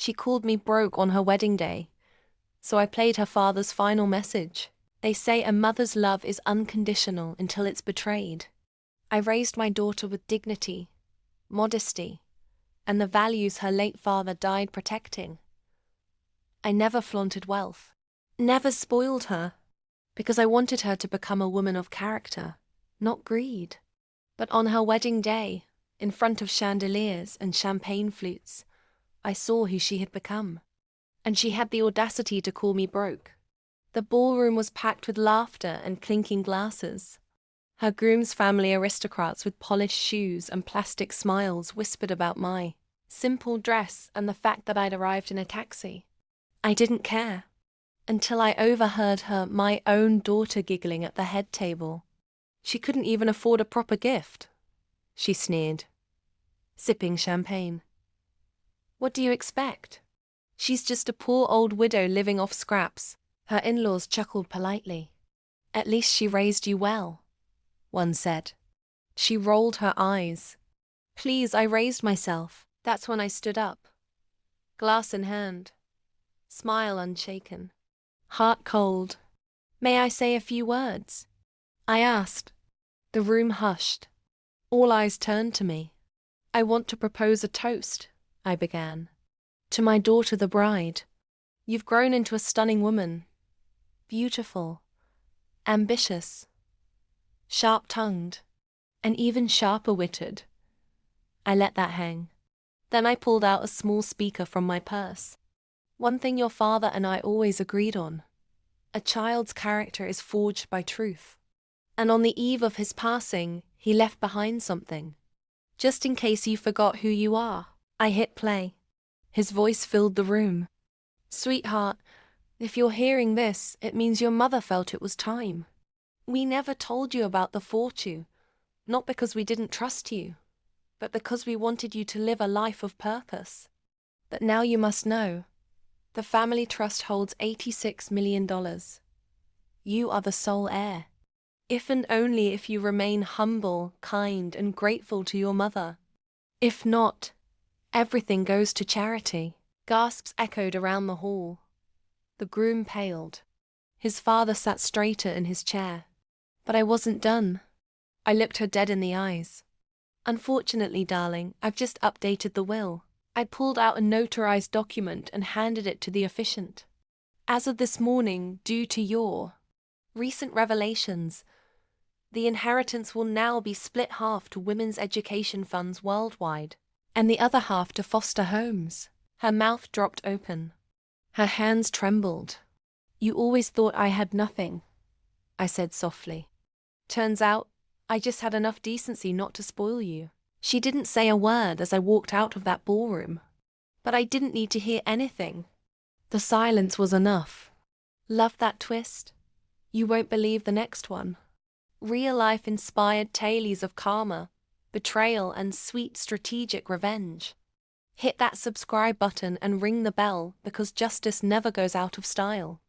She called me broke on her wedding day, so I played her father's final message. They say a mother's love is unconditional until it's betrayed. I raised my daughter with dignity, modesty, and the values her late father died protecting. I never flaunted wealth, never spoiled her, because I wanted her to become a woman of character, not greed. But on her wedding day, in front of chandeliers and champagne flutes, I saw who she had become. And she had the audacity to call me broke. The ballroom was packed with laughter and clinking glasses. Her groom's family aristocrats with polished shoes and plastic smiles whispered about my simple dress and the fact that I'd arrived in a taxi. I didn't care, until I overheard my own daughter giggling at the head table. She couldn't even afford a proper gift, she sneered, sipping champagne. What do you expect? She's just a poor old widow living off scraps. Her in-laws chuckled politely. At least she raised you well, one said. She rolled her eyes. Please, I raised myself. That's when I stood up, glass in hand, smile unshaken, heart cold. May I say a few words? I asked. The room hushed. All eyes turned to me. I want to propose a toast, I began. To my daughter, the bride. You've grown into a stunning woman. Beautiful, ambitious, sharp-tongued, and even sharper-witted. I let that hang. Then I pulled out a small speaker from my purse. One thing your father and I always agreed on. A child's character is forged by truth. And on the eve of his passing, he left behind something. Just in case you forgot who you are. I hit play. His voice filled the room. Sweetheart, if you're hearing this, it means your mother felt it was time. We never told you about the fortune, not because we didn't trust you, but because we wanted you to live a life of purpose. But now you must know, the family trust holds $86 million. You are the sole heir. If and only if you remain humble, kind, and grateful to your mother. If not, everything goes to charity. Gasps echoed around the hall. The groom paled. His father sat straighter in his chair. But I wasn't done. I looked her dead in the eyes. Unfortunately, darling, I've just updated the will. I pulled out a notarized document and handed it to the officiant. As of this morning, due to your recent revelations, the inheritance will now be split half to women's education funds worldwide, and the other half to foster homes. Her mouth dropped open. Her hands trembled. You always thought I had nothing, I said softly. Turns out, I just had enough decency not to spoil you. She didn't say a word as I walked out of that ballroom. But I didn't need to hear anything. The silence was enough. Love that twist? You won't believe the next one. Real-life inspired tales of karma, betrayal, and sweet strategic revenge. Hit that subscribe button and ring the bell because justice never goes out of style.